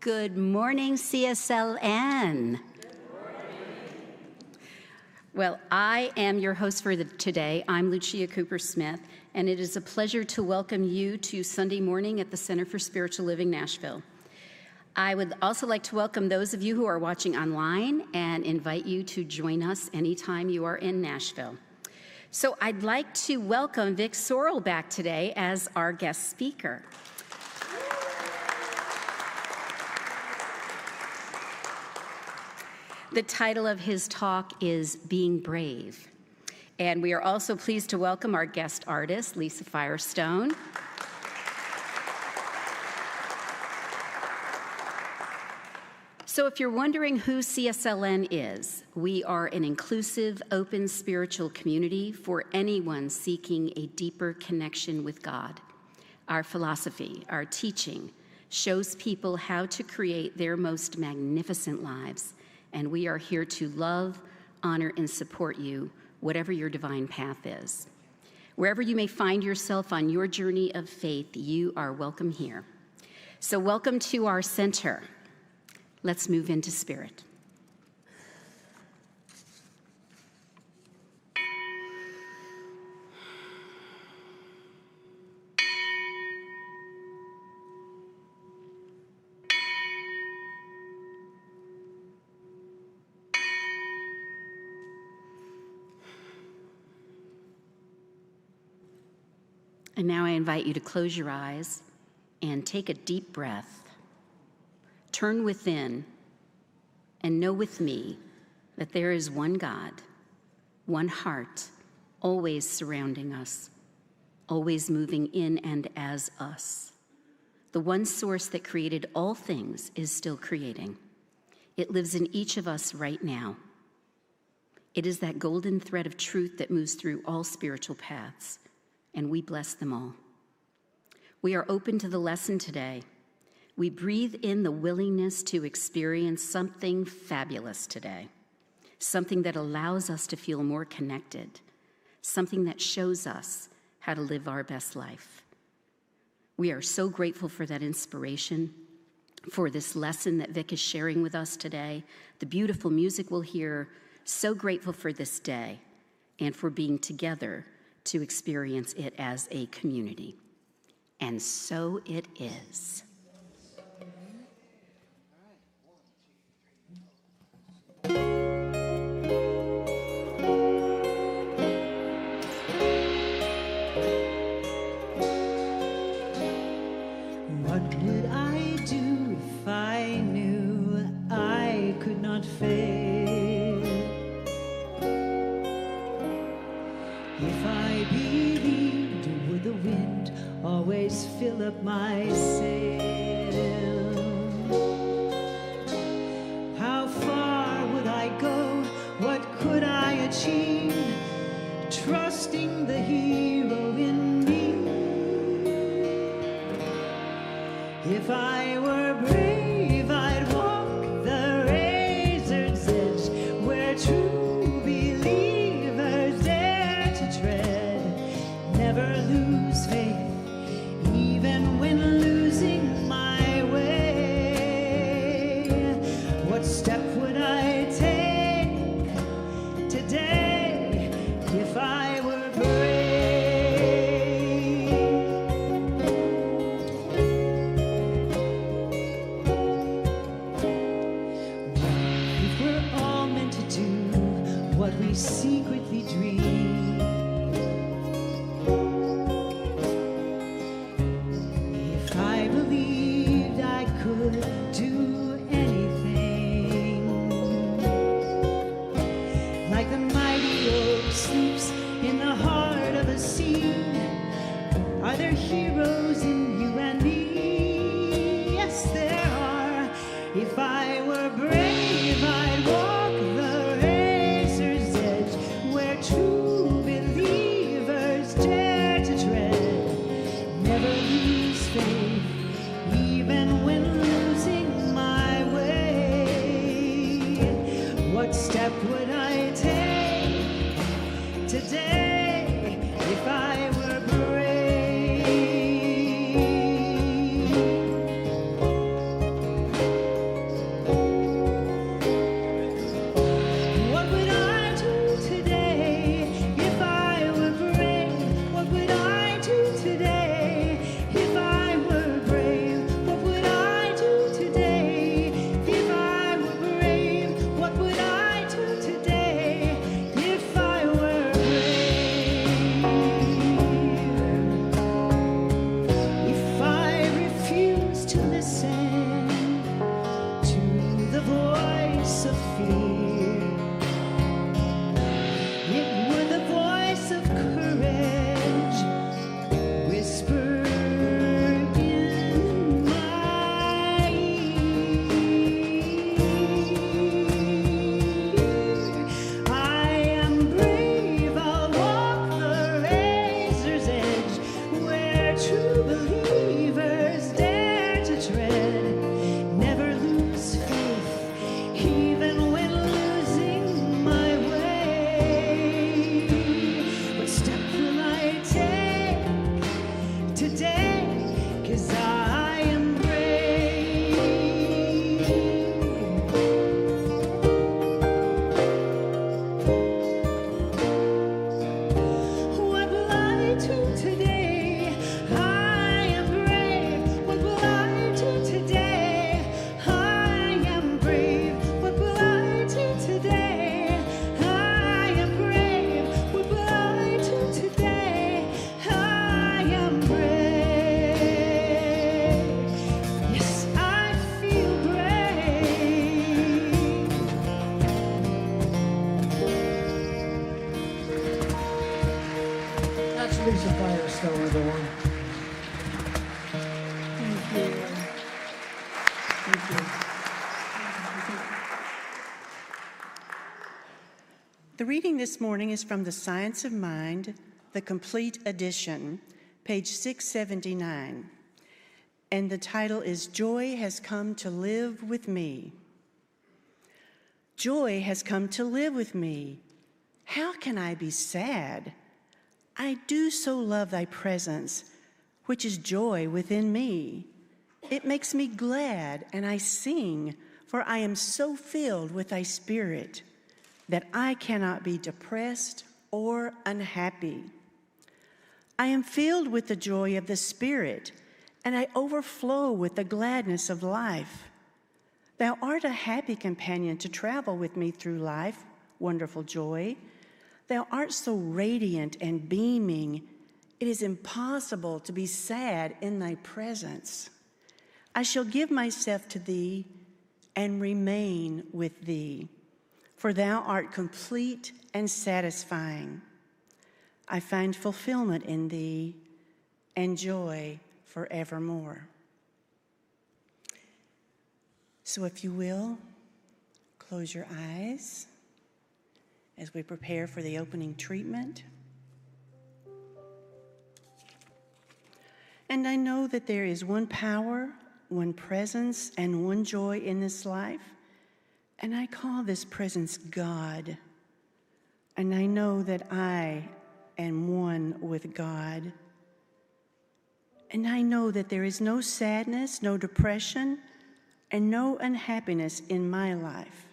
Good morning, CSLN. Well, I am your host for today. I'm Lucia Cooper-Smith, and it is a pleasure to welcome you to Sunday morning at the Center for Spiritual Living Nashville. I would also like to welcome those of you who are watching online and invite you to join us anytime you are in Nashville. So I'd like to welcome Vic Sorrell back today as our guest speaker. The title of his talk is Being Brave. And we are also pleased to welcome our guest artist, Lisa Firestone. So if you're wondering who CSLN is, we are an inclusive, open spiritual community for anyone seeking a deeper connection with God. Our philosophy, our teaching, shows people how to create their most magnificent lives. And we are here to love, honor, and support you, whatever your divine path is. Wherever you may find yourself on your journey of faith, you are welcome here. So welcome to our center. Let's move into spirit. And now I invite you to close your eyes and take a deep breath. Turn within and know with me that there is one God, one heart, always surrounding us, always moving in and as us. The one source that created all things is still creating. It lives in each of us right now. It is that golden thread of truth that moves through all spiritual paths, and we bless them all. We are open to the lesson today. We breathe in the willingness to experience something fabulous today, something that allows us to feel more connected, something that shows us how to live our best life. We are so grateful for that inspiration, for this lesson that Vic is sharing with us today, the beautiful music we'll hear, so grateful for this day and for being together to experience it as a community. And so it is. What would I do if I knew I could not fail? If I believed, would the wind always fill up my sail? How far would I go? What could I achieve? Trusting the hero in me. If I were brave, I'd walk the razor's edge where true believers dare to tread. Never lose faith, even when losing my way. What step would I take today if I were brave? If we're all meant to do what we secretly dream, if I believed I could do anything, like the mighty oak sleeps in the heart of a sea, are there heroes in you and me? Yes, there are. If I were brave, I'd walk the razor's edge where true believers dare to tread. Never lose faith, even when losing my way. What step would I take today if I were brave? Thank you. The reading this morning is from the Science of Mind, the Complete Edition, page 679. And the title is Joy Has Come to Live with Me. Joy has come to live with me. How can I be sad? I do so love thy presence, which is joy within me. It makes me glad, and I sing, for I am so filled with thy spirit that I cannot be depressed or unhappy. I am filled with the joy of the Spirit, and I overflow with the gladness of life. Thou art a happy companion to travel with me through life, wonderful joy. Thou art so radiant and beaming, it is impossible to be sad in thy presence. I shall give myself to thee and remain with thee, for thou art complete and satisfying. I find fulfillment in thee and joy forevermore. So if you will, close your eyes as we prepare for the opening treatment. And I know that there is one power, one presence, and one joy in this life, and I call this presence God. And I know that I am one with God. And I know that there is no sadness, no depression, and no unhappiness in my life.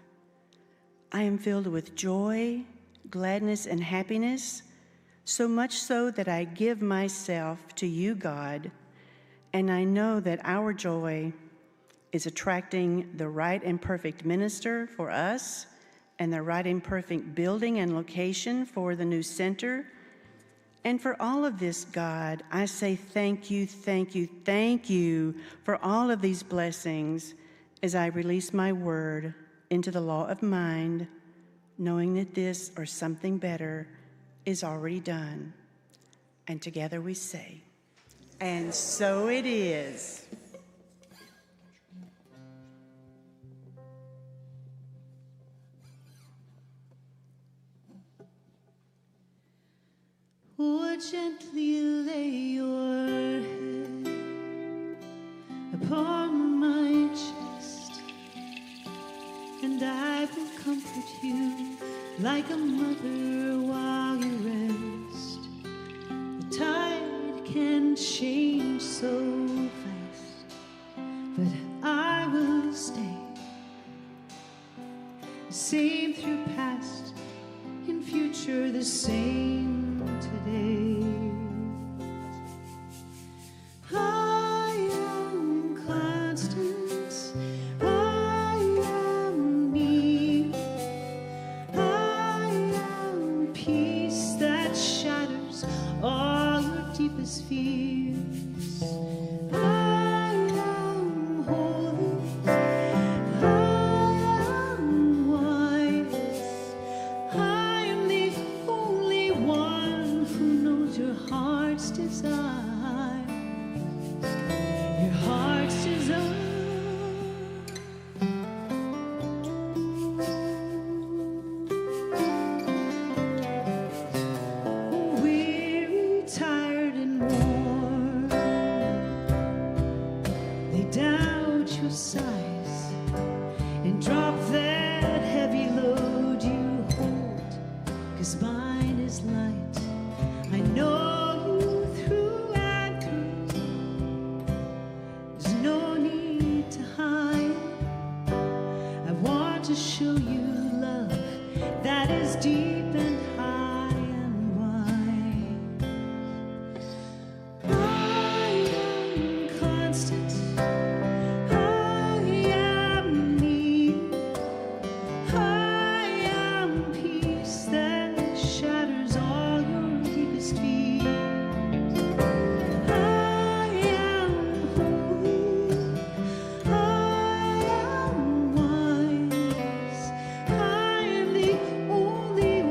I am filled with joy, gladness, and happiness, so much so that I give myself to you, God, and I know that our joy is attracting the right and perfect minister for us and the right and perfect building and location for the new center. And for all of this, God, I say thank you, thank you, thank you for all of these blessings as I release my word into the law of mind, knowing that this or something better is already done. And together we say, and so it is. Oh, gently lay your head upon my chest, and I will comfort you like a mother while you rest. The tide can change so fast, but I will stay the same through past and future, the same today. I am constant, I am me, I am peace that shatters all your deepest fears. I am holy, I am wise, I am the only one who knows your heart's desire, your heart's desire. Weary, tired, and worn, they doubt your size and drop that heavy load you hold, 'cause mine is light. I know you through and through. There's no need to hide. I want to show you love that is deep and high and wide. I am constant, I am me, I am peace that shatters all your deepest fears. I am holy, I am wise, I am the only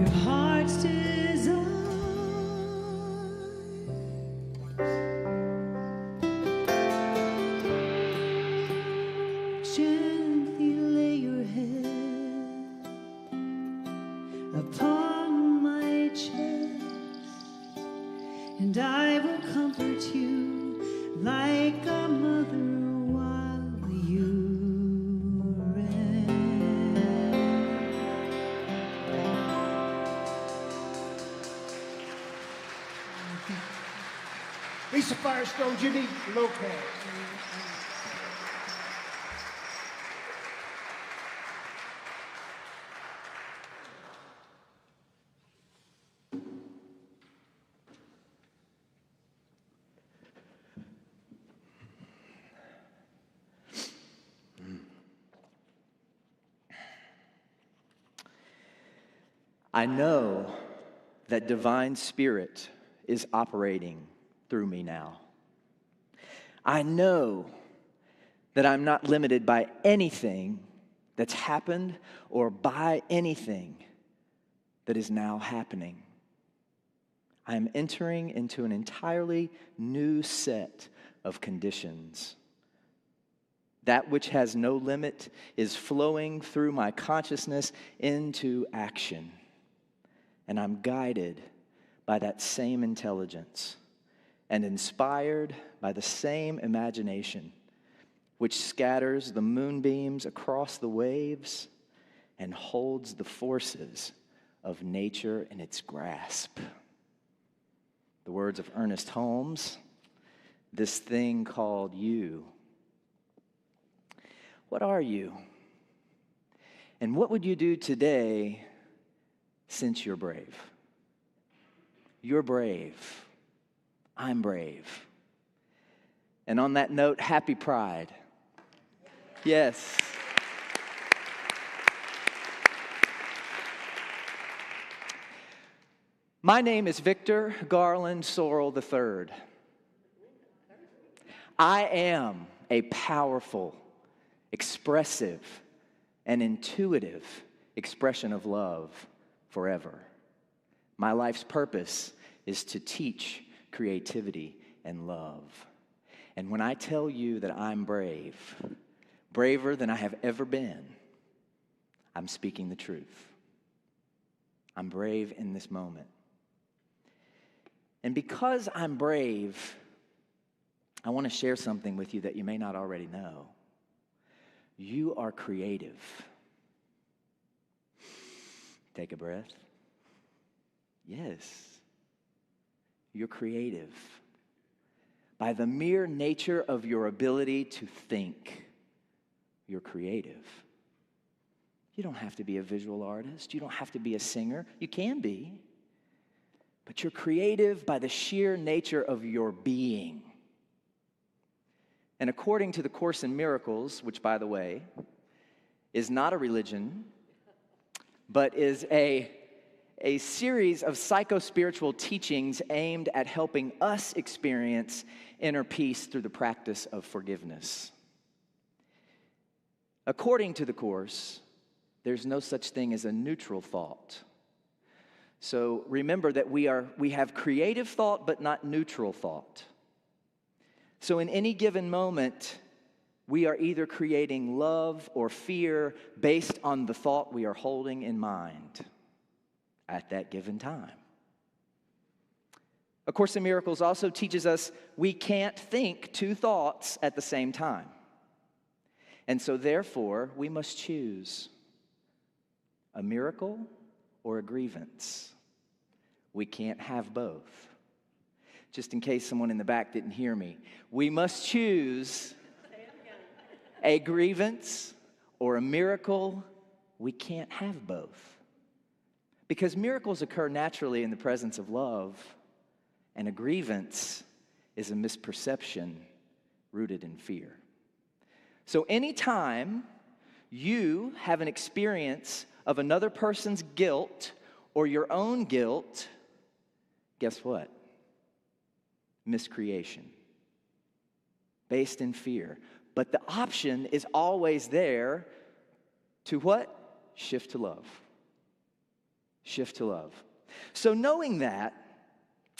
your heart's desire. Gently lay your head upon my chest, and I will comfort you like a mother while you rest. Lisa Firestone, Jimmy Lopez. I know that divine spirit is operating through me now. I know that I'm not limited by anything that's happened or by anything that is now happening. I am entering into an entirely new set of conditions. That which has no limit is flowing through my consciousness into action. And I'm guided by that same intelligence and inspired by the same imagination, which scatters the moonbeams across the waves and holds the forces of nature in its grasp. The words of Ernest Holmes, this thing called you. What are you? And what would you do today since you're brave? You're brave. I'm brave. And on that note, happy Pride. Yes. My name is Victor Garland Sorrell III. I am a powerful, expressive, and intuitive expression of love forever. My life's purpose is to teach creativity and love. And when I tell you that I'm brave, braver than I have ever been, I'm speaking the truth. I'm brave in this moment. And because I'm brave, I want to share something with you that you may not already know. You are creative. Take a breath. Yes, you're creative. By the mere nature of your ability to think, you're creative. You don't have to be a visual artist. You don't have to be a singer. You can be. But you're creative by the sheer nature of your being. And according to the Course in Miracles, which, by the way, is not a religion, but is a series of psycho-spiritual teachings aimed at helping us experience inner peace through the practice of forgiveness. According to the Course, there's no such thing as a neutral thought. So remember that we have creative thought, but not neutral thought. So in any given moment, we are either creating love or fear based on the thought we are holding in mind at that given time. A Course in Miracles also teaches us we can't think two thoughts at the same time. And so therefore, we must choose a miracle or a grievance. We can't have both. Just in case someone in the back didn't hear me, we must choose a grievance or a miracle. We can't have both. Because miracles occur naturally in the presence of love, and a grievance is a misperception rooted in fear. So anytime you have an experience of another person's guilt or your own guilt, guess what? Miscreation. Based in fear. But the option is always there to what? Shift to love. Shift to love. So knowing that,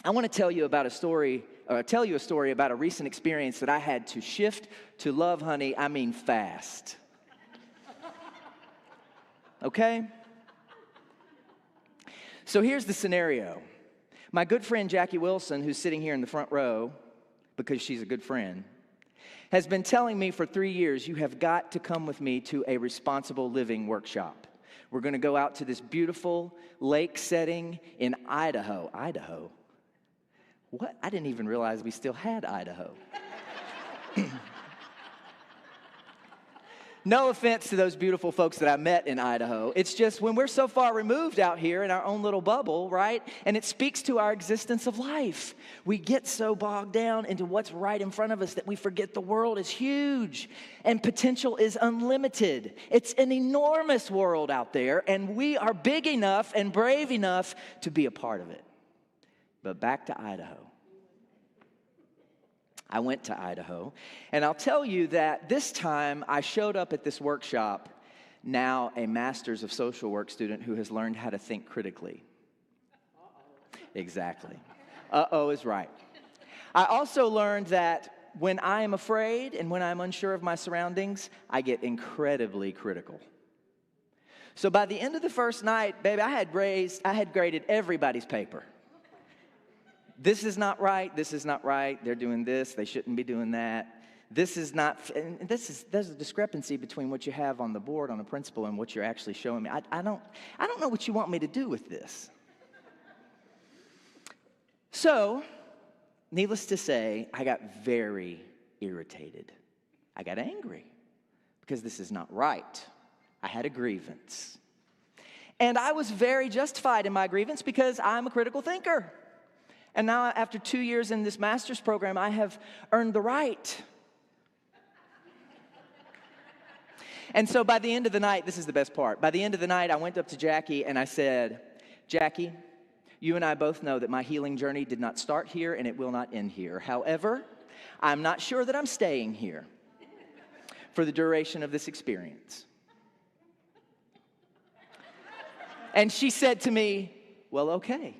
I want to tell you a story about a recent experience that I had to shift to love, honey. I mean fast. Okay? So here's the scenario. My good friend Jackie Wilson, who's sitting here in the front row because she's a good friend, has been telling me for 3 years, you have got to come with me to a responsible living workshop. We're going to go out to this beautiful lake setting in Idaho. Idaho? What? I didn't even realize we still had Idaho. No offense to those beautiful folks that I met in Idaho. It's just when we're so far removed out here in our own little bubble, right? And it speaks to our existence of life. We get so bogged down into what's right in front of us that we forget the world is huge and potential is unlimited. It's an enormous world out there, and we are big enough and brave enough to be a part of it. But back to Idaho. I went to Idaho, and I'll tell you that this time I showed up at this workshop, now a Master's of Social Work student who has learned how to think critically. Exactly. Uh-oh is right. I also learned that when I am afraid and when I'm unsure of my surroundings, I get incredibly critical. So by the end of the first night, baby, I had graded everybody's paper. This is not right, this is not right, they're doing this, they shouldn't be doing that. This is not, and there's a discrepancy between what you have on the board on a principle and what you're actually showing me. I don't know what you want me to do with this. So, needless to say, I got very irritated. I got angry because this is not right. I had a grievance. And I was very justified in my grievance because I'm a critical thinker. And now, after 2 years in this master's program, I have earned the right. And so by the end of the night, this is the best part. By the end of the night, I went up to Jackie and I said, Jackie, you and I both know that my healing journey did not start here and it will not end here. However, I'm not sure that I'm staying here for the duration of this experience. And she said to me, well, okay.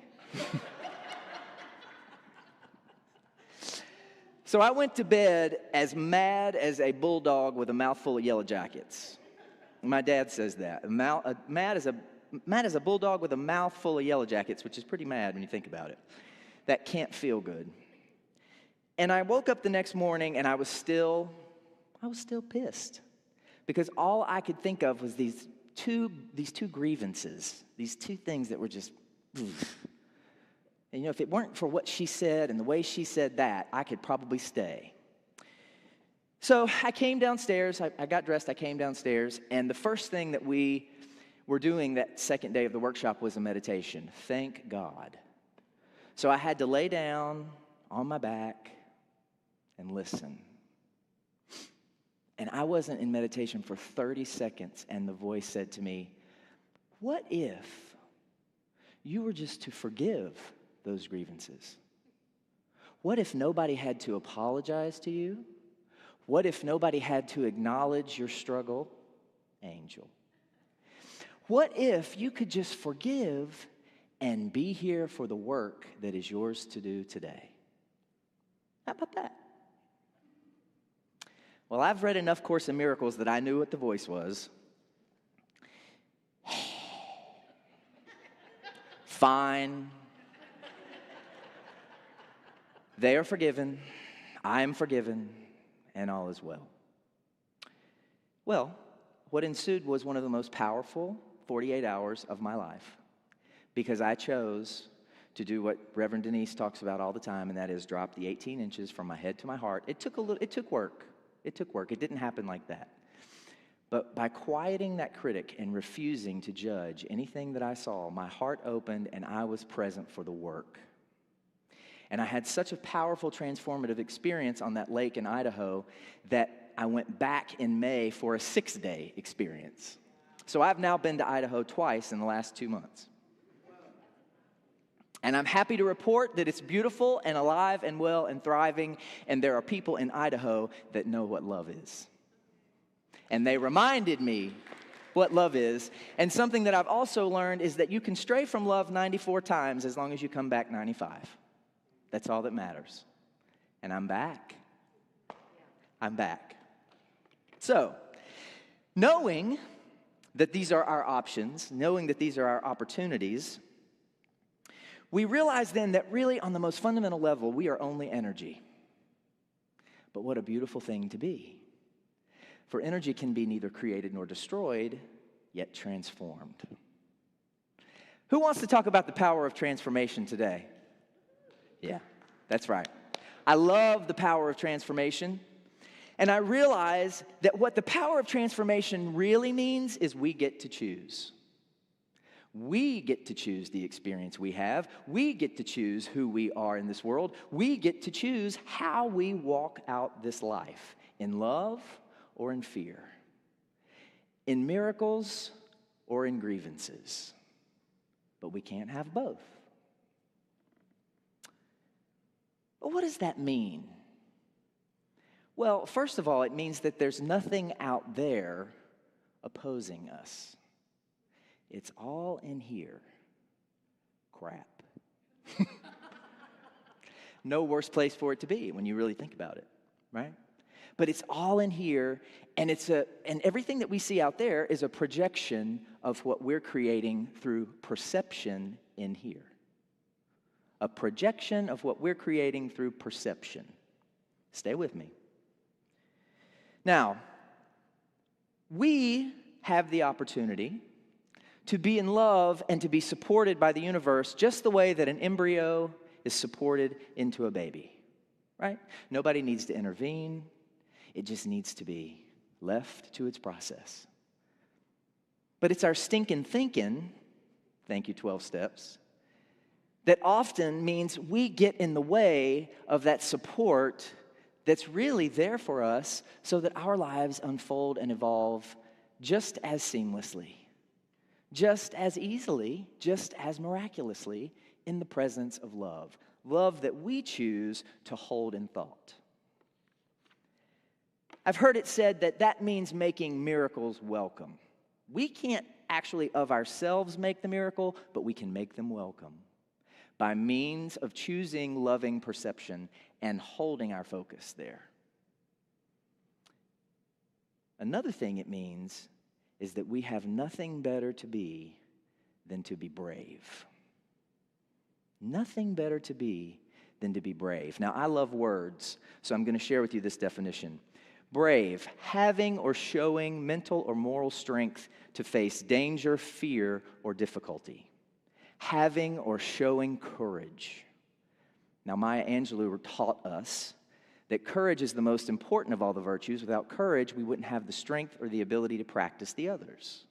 So I went to bed as mad as a bulldog with a mouthful of yellow jackets. My dad says that. Mad as a bulldog with a mouthful of yellow jackets, which is pretty mad when you think about it. That can't feel good. And I woke up the next morning and I was still pissed. Because all I could think of was these two grievances, these two things that were just... And you know, if it weren't for what she said and the way she said that, I could probably stay. So I came downstairs, I got dressed, I came downstairs, and the first thing that we were doing that second day of the workshop was a meditation. Thank God. So I had to lay down on my back and listen. And I wasn't in meditation for 30 seconds, and the voice said to me, what if you were just to forgive those grievances? What if nobody had to apologize to you? What if nobody had to acknowledge your struggle? Angel. What if you could just forgive and be here for the work that is yours to do today? How about that? Well, I've read enough Course in Miracles that I knew what the voice was. Fine. They are forgiven, I am forgiven, and all is well. Well, what ensued was one of the most powerful 48 hours of my life because I chose to do what Reverend Denise talks about all the time, and that is drop the 18 inches from my head to my heart. It took work. It took work. It didn't happen like that. But by quieting that critic and refusing to judge anything that I saw, my heart opened and I was present for the work. And I had such a powerful transformative experience on that lake in Idaho that I went back in May for a 6-day experience. So I've now been to Idaho twice in the last 2 months. And I'm happy to report that it's beautiful and alive and well and thriving, and there are people in Idaho that know what love is. And they reminded me what love is. And something that I've also learned is that you can stray from love 94 times as long as you come back 95. That's all that matters. And I'm back. I'm back. So, knowing that these are our options, knowing that these are our opportunities, we realize then that really on the most fundamental level, we are only energy. But what a beautiful thing to be. For energy can be neither created nor destroyed, yet transformed. Who wants to talk about the power of transformation today? Yeah, that's right. I love the power of transformation. And I realize that what the power of transformation really means is we get to choose. We get to choose the experience we have. We get to choose who we are in this world. We get to choose how we walk out this life, in love or in fear, in miracles or in grievances. But we can't have both. But what does that mean? Well, first of all, it means that there's nothing out there opposing us. It's all in here. Crap. No worse place for it to be when you really think about it, right? But it's all in here, and and everything that we see out there is a projection of what we're creating through perception in here. A projection of what we're creating through perception. Stay with me. Now, we have the opportunity to be in love and to be supported by the universe just the way that an embryo is supported into a baby, right? Nobody needs to intervene. It just needs to be left to its process. But it's our stinking thinking, thank you, 12 steps, that often means we get in the way of that support that's really there for us so that our lives unfold and evolve just as seamlessly, just as easily, just as miraculously in the presence of love. Love that we choose to hold in thought. I've heard it said that that means making miracles welcome. We can't actually of ourselves make the miracle, but we can make them welcome by means of choosing loving perception and holding our focus there. Another thing it means is that we have nothing better to be than to be brave. Nothing better to be than to be brave. Now, I love words, so I'm going to share with you this definition. Brave, having or showing mental or moral strength to face danger, fear, or difficulty. Having or showing courage. Now, Maya Angelou taught us that courage is the most important of all the virtues. Without courage, we wouldn't have the strength or the ability to practice the others.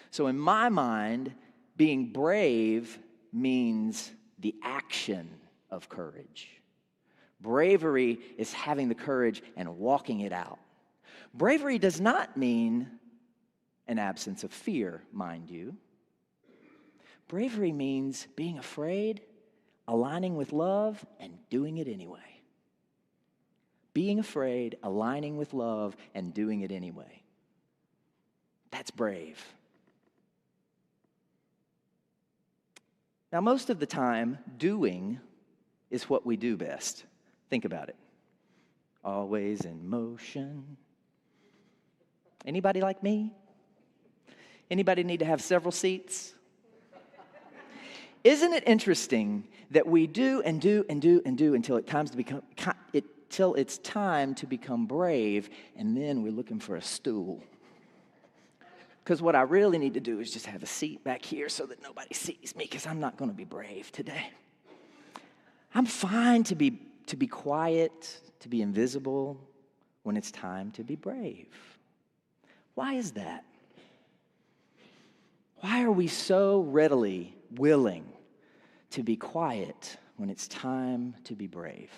So in my mind, being brave means the action of courage. Bravery is having the courage and walking it out. Bravery does not mean an absence of fear, mind you. Bravery means being afraid, aligning with love, and doing it anyway. Being afraid, aligning with love, and doing it anyway. That's brave. Now, most of the time, doing is what we do best. Think about it. Always in motion. Anybody like me? Anybody need to have several seats? Isn't it interesting that we do and do and do and do until it's time to become brave, and then we're looking for a stool? Because what I really need to do is just have a seat back here so that nobody sees me, because I'm not going to be brave today. I'm fine to be quiet, to be invisible when it's time to be brave. Why is that? Why are we so readily willing to be quiet when it's time to be brave?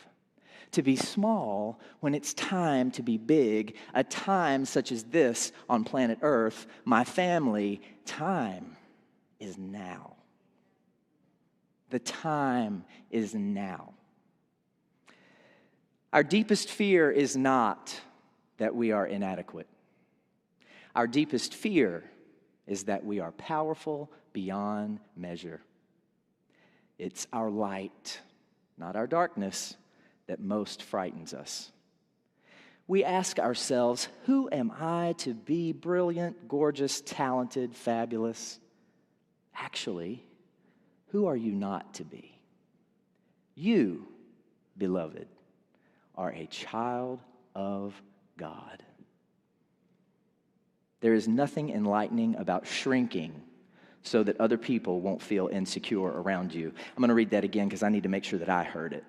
To be small when it's time to be big, a time such as this on planet Earth, my family, time is now. The time is now. Our deepest fear is not that we are inadequate. Our deepest fear is that we are powerful beyond measure. It's our light, not our darkness, that most frightens us. We ask ourselves, who am I to be brilliant, gorgeous, talented, fabulous? Actually, who are you not to be? You, beloved, are a child of God. There is nothing enlightening about shrinking so that other people won't feel insecure around you. I'm going to read that again because I need to make sure that I heard it.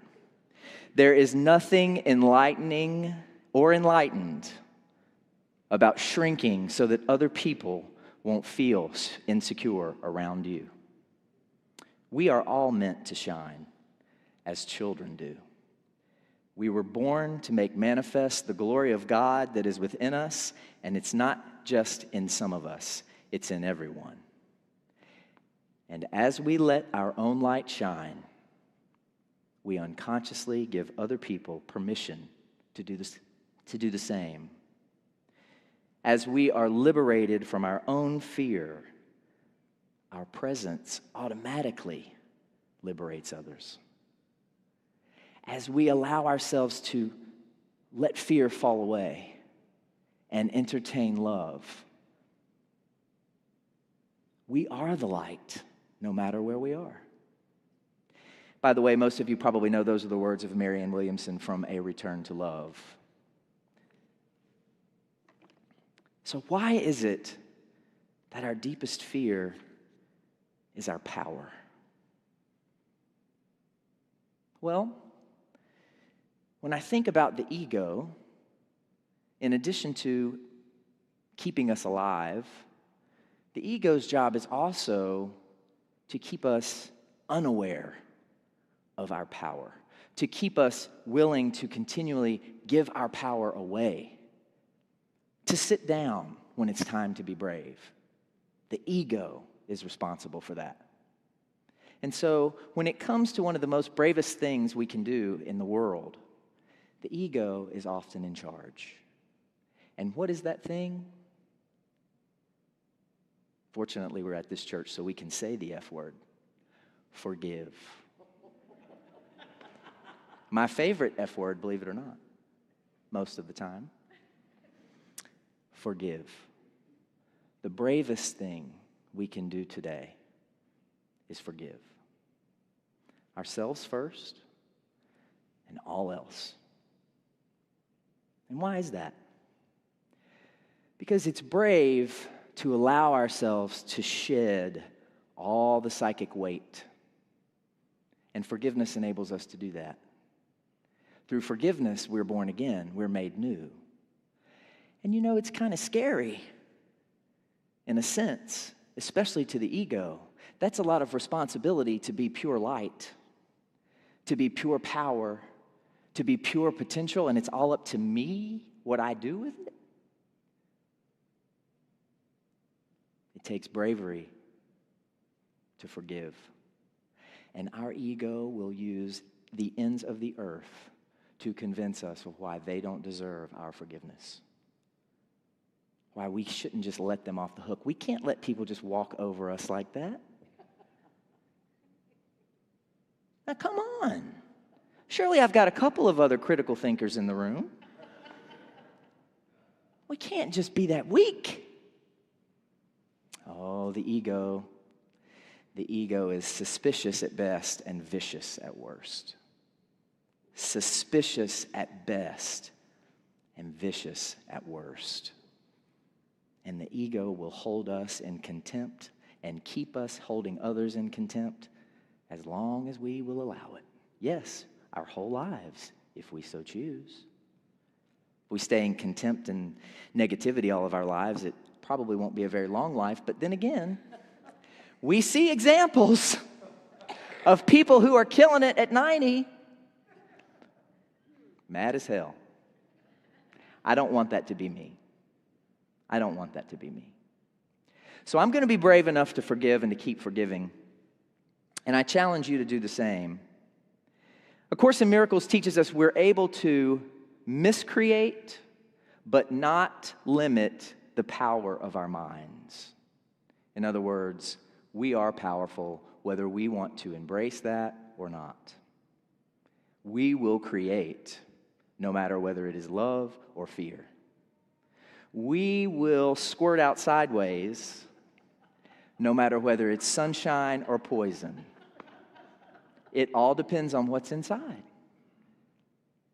There is nothing enlightening or enlightened about shrinking so that other people won't feel insecure around you. We are all meant to shine as children do. We were born to make manifest the glory of God that is within us, and it's not just in some of us, it's in everyone. And as we let our own light shine, we unconsciously give other people permission to do the same. As we are liberated from our own fear, our presence automatically liberates others. As we allow ourselves to let fear fall away and entertain love, we are the light no matter where we are. By the way, most of you probably know those are the words of Marianne Williamson from A Return to Love. So why is it that our deepest fear is our power? Well, when I think about the ego, in addition to keeping us alive, the ego's job is also to keep us unaware of our power, to keep us willing to continually give our power away, to sit down when it's time to be brave. The ego is responsible for that. And so when it comes to one of the most bravest things we can do in the world, the ego is often in charge. And what is that thing? Fortunately, we're at this church, so we can say the F word. Forgive. My favorite F word, believe it or not, most of the time. Forgive. The bravest thing we can do today is forgive. Ourselves first, and all else. And why is that? Because it's brave to allow ourselves to shed all the psychic weight. And forgiveness enables us to do that. Through forgiveness, we're born again. We're made new. And you know, it's kind of scary in a sense, especially to the ego. That's a lot of responsibility to be pure light, to be pure power, to be pure potential, and it's all up to me what I do with it. It takes bravery to forgive. And our ego will use the ends of the earth to convince us of why they don't deserve our forgiveness. Why we shouldn't just let them off the hook. We can't let people just walk over us like that. Now, come on. Surely I've got a couple of other critical thinkers in the room. We can't just be that weak. Oh, the ego. The ego is suspicious at best and vicious at worst. Suspicious at best and vicious at worst. And the ego will hold us in contempt and keep us holding others in contempt as long as we will allow it. Yes, our whole lives, if we so choose. If we stay in contempt and negativity all of our lives, it probably won't be a very long life. But then again, we see examples of people who are killing it at 90. Mad as hell. I don't want that to be me. I don't want that to be me. So I'm going to be brave enough to forgive and to keep forgiving. And I challenge you to do the same. A Course in Miracles teaches us we're able to miscreate, but not limit the power of our minds. In other words, we are powerful whether we want to embrace that or not. We will create no matter whether it is love or fear. We will squirt out sideways no matter whether it's sunshine or poison. It all depends on what's inside.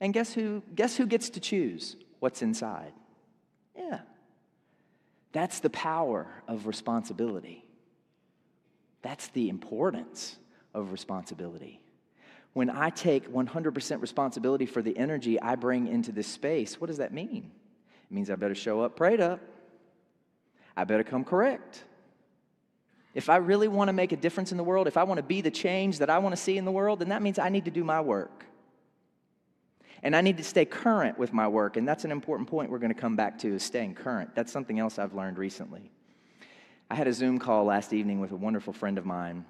And guess who gets to choose what's inside? Yeah. That's the power of responsibility. That's the importance of responsibility. When I take 100% responsibility for the energy I bring into this space, what does that mean? It means I better show up prayed up. I better come correct. If I really want to make a difference in the world, if I want to be the change that I want to see in the world, then that means I need to do my work. And I need to stay current with my work, and that's an important point we're going to come back to, is staying current. That's something else I've learned recently. I had a Zoom call last evening with a wonderful friend of mine.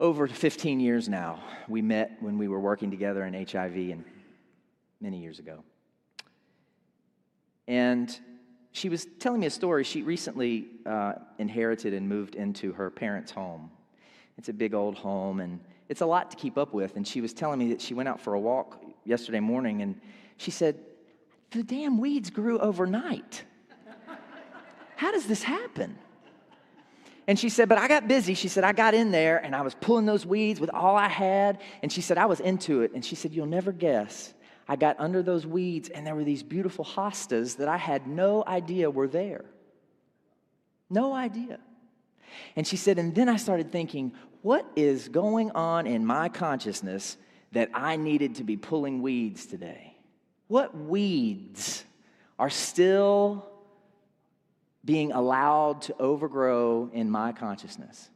Over 15 years now. We met when we were working together in HIV and many years ago. And she was telling me a story. She recently inherited and moved into her parents' home. It's a big old home, and it's a lot to keep up with. And she was telling me that she went out for a walk yesterday morning, and she said, the damn weeds grew overnight. How does this happen? And she said, but I got busy. She said, I got in there, and I was pulling those weeds with all I had. And she said, I was into it. And she said, you'll never guess. I got under those weeds, and there were these beautiful hostas that I had no idea were there. No idea. And she said, and then I started thinking, what is going on in my consciousness that I needed to be pulling weeds today? What weeds are still being allowed to overgrow in my consciousness?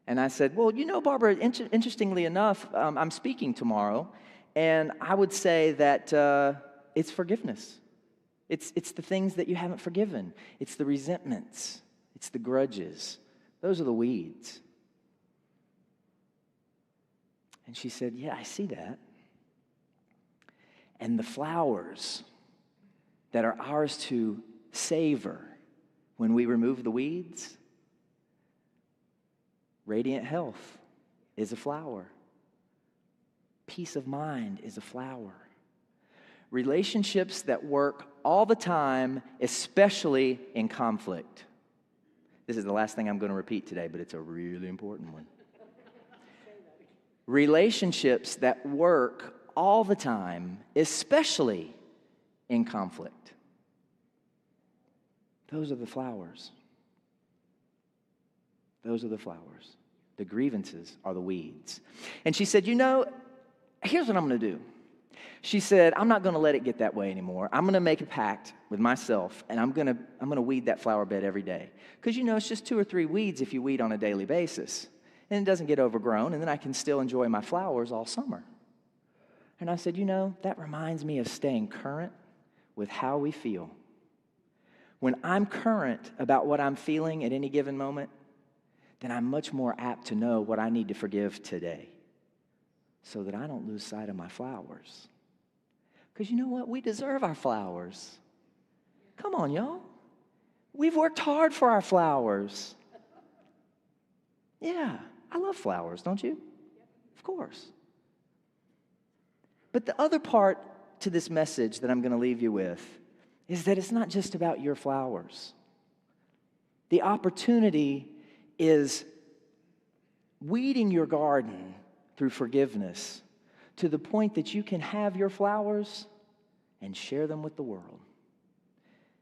And I said, well, Barbara, interestingly enough, I'm speaking tomorrow, and I would say that it's forgiveness. It's the things that you haven't forgiven. It's the resentments. It's the grudges. Those are the weeds. And she said, yeah, I see that. And the flowers that are ours to savor when we remove the weeds, radiant health is a flower. Peace of mind is a flower. Relationships that work all the time, especially in conflict. This is the last thing I'm going to repeat today, but it's a really important one. Relationships that work all the time, especially in conflict. Those are the flowers. Those are the flowers. The grievances are the weeds. And she said, here's what I'm going to do. She said, I'm not going to let it get that way anymore. I'm going to make a pact with myself, and I'm going to weed that flower bed every day. Because, it's just 2 or 3 weeds if you weed on a daily basis. And it doesn't get overgrown, and then I can still enjoy my flowers all summer. And I said, that reminds me of staying current with how we feel. When I'm current about what I'm feeling at any given moment, then I'm much more apt to know what I need to forgive today so that I don't lose sight of my flowers. Because you know what? We deserve our flowers. Come on, y'all. We've worked hard for our flowers. Yeah, I love flowers, don't you? Of course. But the other part to this message that I'm going to leave you with is that it's not just about your flowers. The opportunity is weeding your garden through forgiveness to the point that you can have your flowers and share them with the world.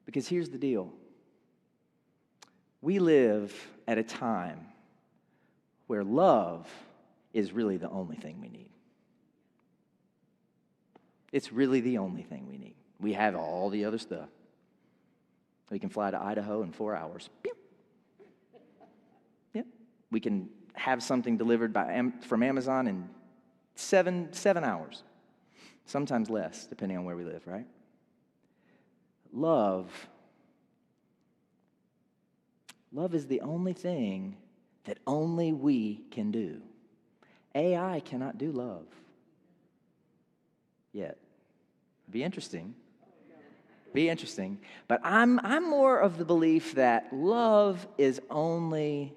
Because here's the deal. We live at a time where love is really the only thing we need. It's really the only thing we need. We have all the other stuff. We can fly to Idaho in 4 hours. Pew. Yep. We can have something delivered from Amazon in seven hours. Sometimes less, depending on where we live, right? Love is the only thing that only we can do. AI cannot do love yet. It'd be interesting. Be interesting. But I'm more of the belief that love is only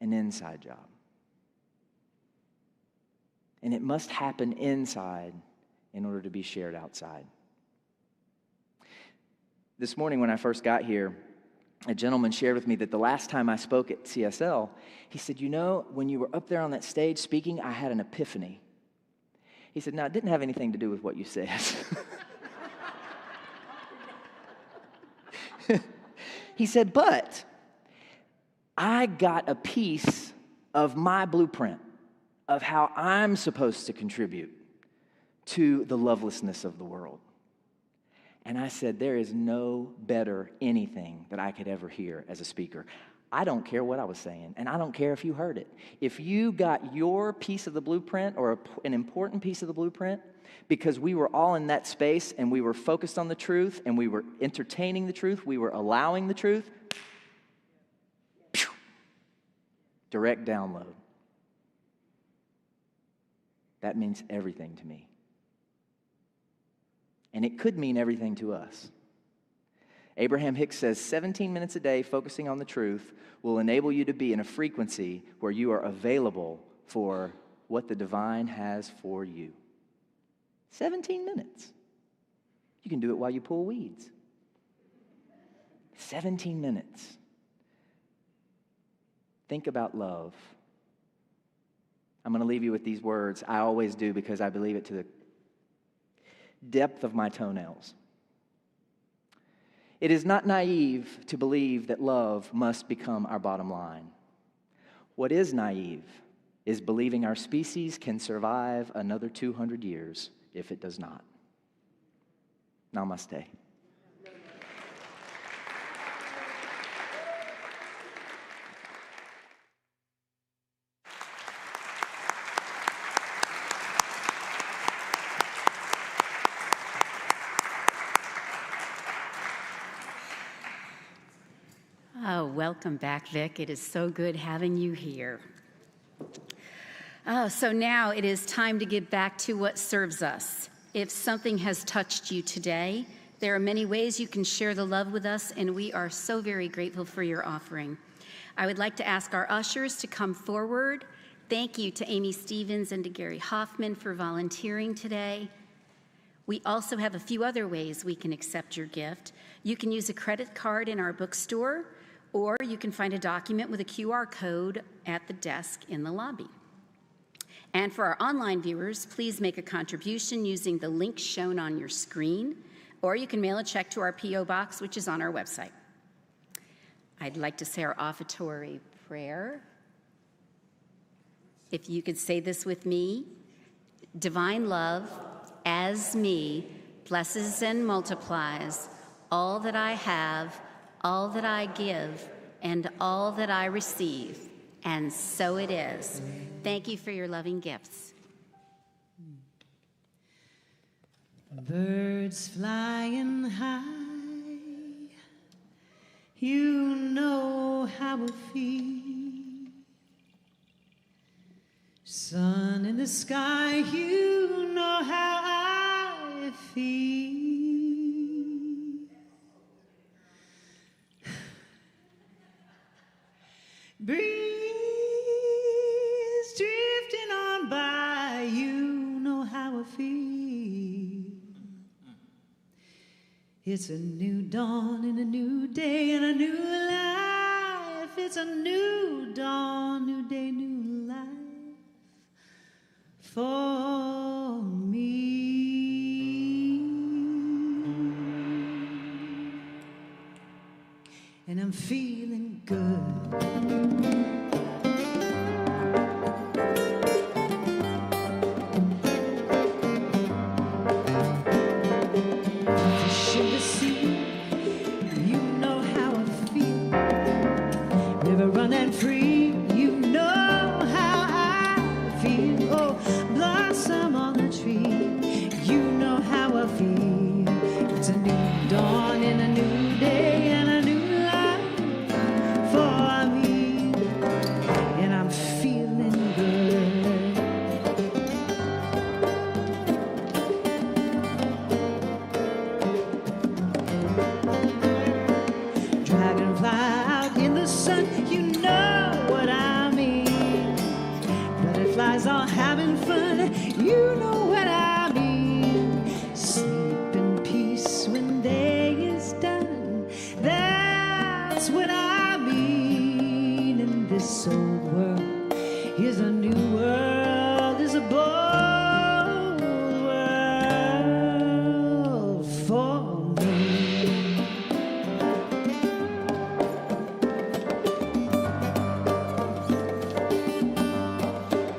an inside job. And it must happen inside in order to be shared outside. This morning when I first got here, a gentleman shared with me that the last time I spoke at CSL, he said, you know, when you were up there on that stage speaking, I had an epiphany. He said, no, it didn't have anything to do with what you said. He said, but I got a piece of my blueprint of how I'm supposed to contribute to the lovelessness of the world. And I said, there is no better anything that I could ever hear as a speaker. I don't care what I was saying, and I don't care if you heard it. If you got your piece of the blueprint or an important piece of the blueprint, because we were all in that space and we were focused on the truth and we were entertaining the truth, we were allowing the truth, direct download. That means everything to me. And it could mean everything to us. Abraham Hicks says 17 minutes a day focusing on the truth will enable you to be in a frequency where you are available for what the divine has for you. 17 minutes. You can do it while you pull weeds. 17 minutes. Think about love. I'm going to leave you with these words. I always do because I believe it to the depth of my toenails. It is not naive to believe that love must become our bottom line. What is naive is believing our species can survive another 200 years if it does not. Namaste. Oh, welcome back, Vic. It is so good having you here. Oh, so now it is time to get back to what serves us. If something has touched you today, there are many ways you can share the love with us, and we are so very grateful for your offering. I would like to ask our ushers to come forward. Thank you to Amy Stevens and to Gary Hoffman for volunteering today. We also have a few other ways we can accept your gift. You can use a credit card in our bookstore, or you can find a document with a QR code at the desk in the lobby. And for our online viewers, please make a contribution using the link shown on your screen, or you can mail a check to our P.O. box, which is on our website. I'd like to say our offertory prayer. If you could say this with me: divine love, as me, blesses and multiplies all that I have, all that I give, and all that I receive. And so it is. Thank you for your loving gifts. Birds flying high, you know how I feel. Sun in the sky, you know how I feel. Breeze drifting on by, you know how I feel. It's a new dawn and a new day and a new life. It's a new dawn, new day, new life for me. And I'm feeling good. stars are having fun. You know what I mean. Sleep in peace when day is done. That's what I mean. In this old world, here's a new world. Is a bold world for me.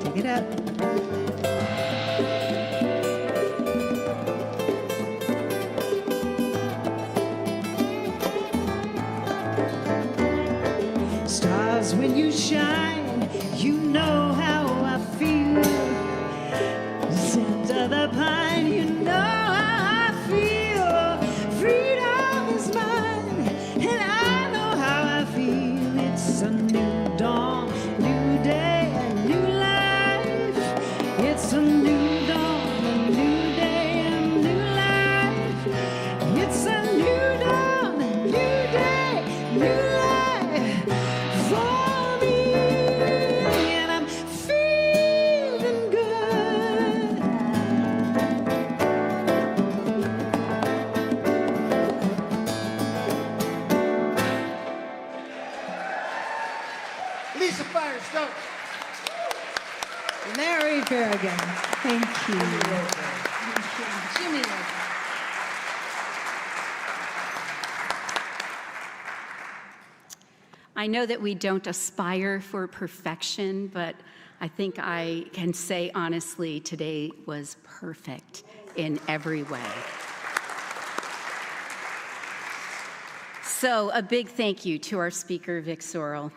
Take it up. Stars, when you shine, you know how I feel. Scent of the pine, you know how I feel. Freedom is mine, and I know how I feel. It's a new dawn, new day, a new life. It's a new dawn, a new day, a new life. It's a new dawn, a new day, new life for me, and I'm feeling good. Lisa Firestone. Mary Berrigan, thank you. Jimmy Lopez. I know that we don't aspire for perfection, but I think I can say honestly, today was perfect in every way. So a big thank you to our speaker, Vic Sorrell,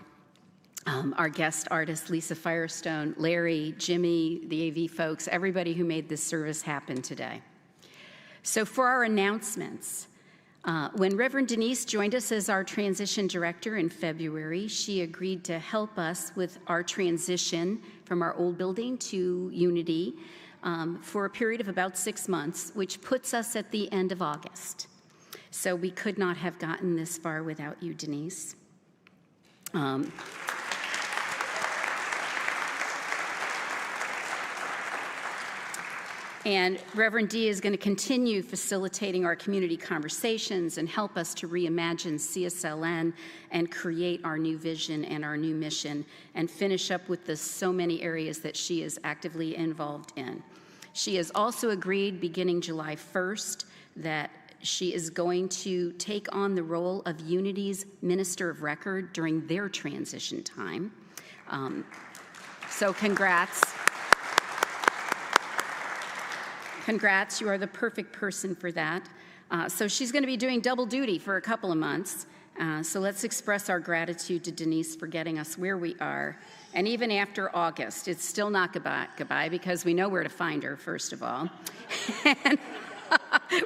our guest artist, Lisa Firestone, Larry, Jimmy, the AV folks, everybody who made this service happen today. So for our announcements, when Reverend Denise joined us as our transition director in February, she agreed to help us with our transition from our old building to Unity for a period of about 6 months, which puts us at the end of August. So we could not have gotten this far without you, Denise. And Reverend D is going to continue facilitating our community conversations and help us to reimagine CSLN and create our new vision and our new mission and finish up with the so many areas that she is actively involved in. She has also agreed beginning July 1st that she is going to take on the role of Unity's Minister of Record during their transition time. So congrats. Congrats, you are the perfect person for that. So she's going to be doing double duty for a couple of months. So let's express our gratitude to Denise for getting us where we are. And even after August, it's still not goodbye because we know where to find her, first of all. And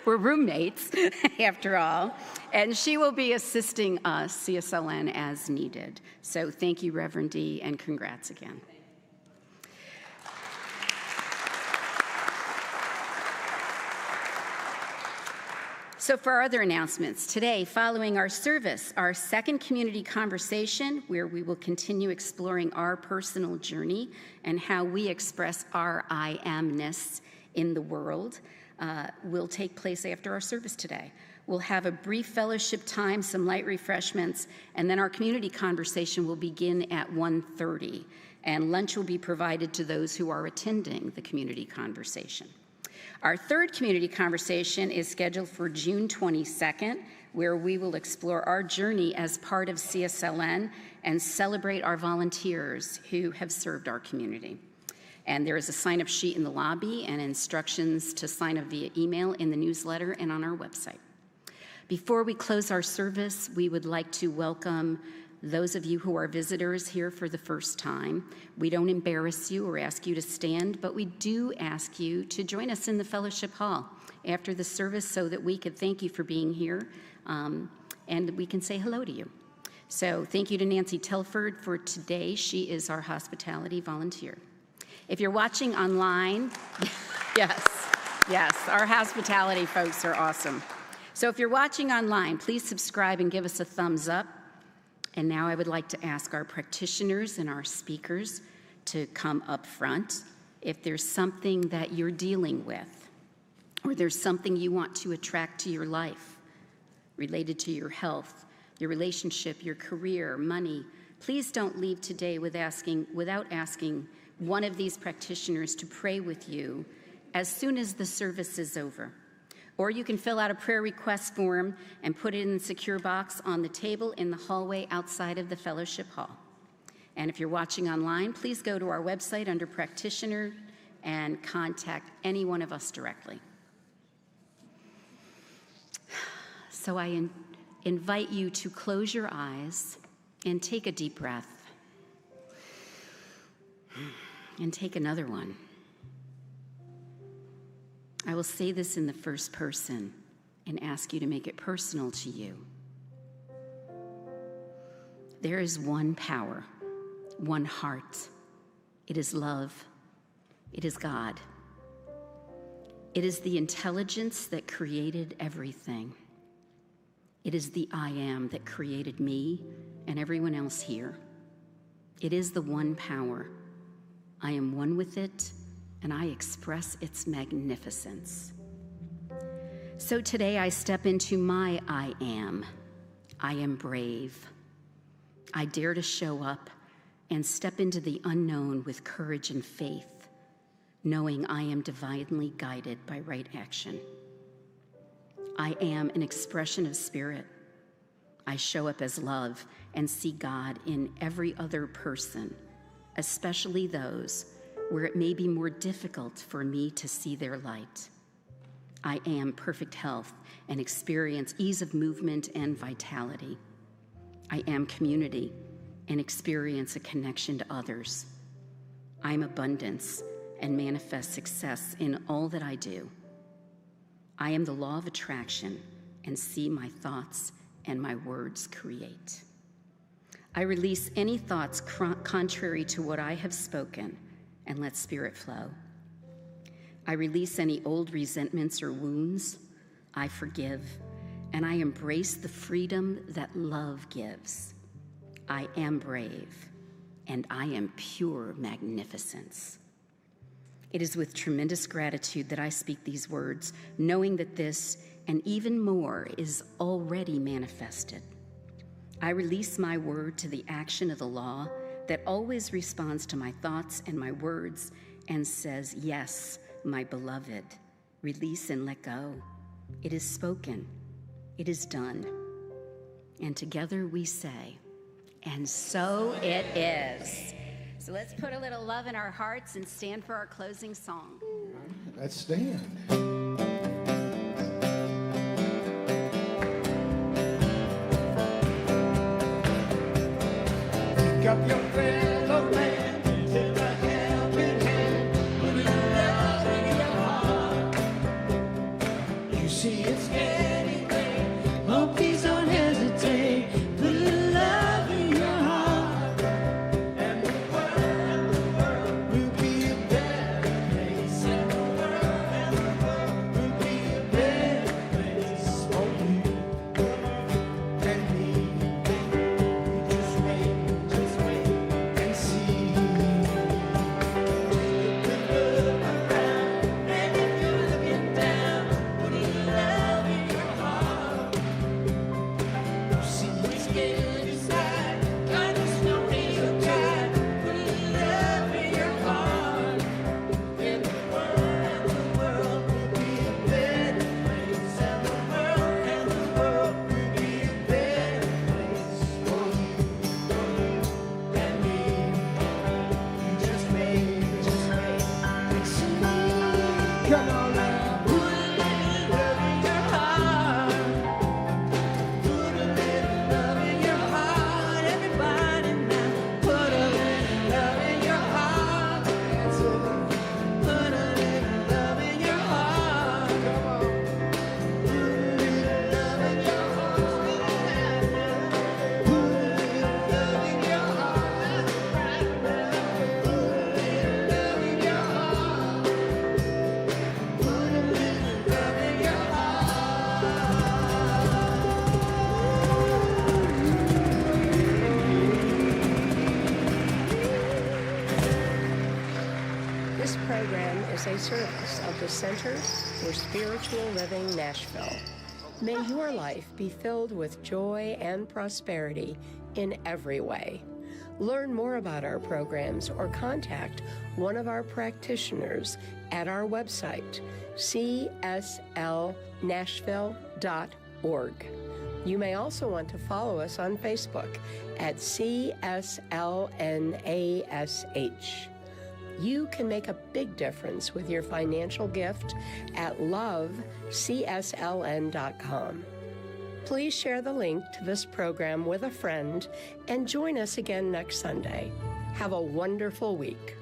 we're roommates, after all. And she will be assisting us, CSLN, as needed. So thank you, Reverend D, and congrats again. So for our other announcements, today, following our service, our second community conversation, where we will continue exploring our personal journey and how we express our I am-ness in the world, will take place after our service today. We'll have a brief fellowship time, some light refreshments, and then our community conversation will begin at 1:30, and lunch will be provided to those who are attending the community conversation. Our third community conversation is scheduled for June 22nd, where we will explore our journey as part of CSLN and celebrate our volunteers who have served our community. And there is a sign-up sheet in the lobby and instructions to sign up via email in the newsletter and on our website. Before we close our service, we would like to welcome those of you who are visitors here for the first time. We don't embarrass you or ask you to stand, but we do ask you to join us in the fellowship hall after the service so that we could thank you for being here and we can say hello to you. So thank you to Nancy Telford for today. She is our hospitality volunteer. If you're watching online, yes, our hospitality folks are awesome. So if you're watching online, please subscribe and give us a thumbs up. And now I would like to ask our practitioners and our speakers to come up front. If there's something that you're dealing with, or there's something you want to attract to your life related to your health, your relationship, your career, money, please don't leave today without asking one of these practitioners to pray with you as soon as the service is over. Or you can fill out a prayer request form and put it in the secure box on the table in the hallway outside of the fellowship hall. And if you're watching online, please go to our website under practitioner and contact any one of us directly. So I invite you to close your eyes and take a deep breath. And take another one. I will say this in the first person and ask you to make it personal to you. There is one power, one heart. It is love. It is God. It is the intelligence that created everything. It is the I am that created me and everyone else here. It is the one power. I am one with it, and I express its magnificence. So today I step into my I am. I am brave. I dare to show up and step into the unknown with courage and faith, knowing I am divinely guided by right action. I am an expression of spirit. I show up as love and see God in every other person, especially those where it may be more difficult for me to see their light. I am perfect health and experience ease of movement and vitality. I am community and experience a connection to others. I am abundance and manifest success in all that I do. I am the law of attraction and see my thoughts and my words create. I release any thoughts contrary to what I have spoken and let spirit flow. I release any old resentments or wounds. I forgive, and I embrace the freedom that love gives. I am brave, and I am pure magnificence. It is with tremendous gratitude that I speak these words, knowing that this and even more is already manifested. I release my word to the action of the law that always responds to my thoughts and my words and says, yes, my beloved, release and let go. It is spoken. It is done. And together we say, and so it is. So let's put a little love in our hearts and stand for our closing song. Let's stand. Pick up your fellow man, take a helping hand, put a love in your heart. You see it's getting late, oh please don't hesitate, put a love in your heart, and the world will be a better place, and the world will be a better place for you and me. Just wait and see. Look around, and if you're looking down, put a love in your heart. You see it's getting inside, kind of snowy or tight. Put a love in your heart, and the world will be a better place, and the world will be a better place for you and me. You just wait and see. Come on now, put a little love in your heart. Put a little love in your heart, everybody now. Put a little love in your heart. That's it. Put a little love in your heart. Come on. Put a little love in your heart. Put a little love in your heart. Put a little love in your heart. This program is a service of the Center for Spiritual Living Nashville. May your life be filled with joy and prosperity in every way. Learn more about our programs or contact one of our practitioners at our website, cslnashville.org. You may also want to follow us on Facebook at CSLNASH. You can make a big difference with your financial gift at lovecsln.com. Please share the link to this program with a friend and join us again next Sunday. Have a wonderful week.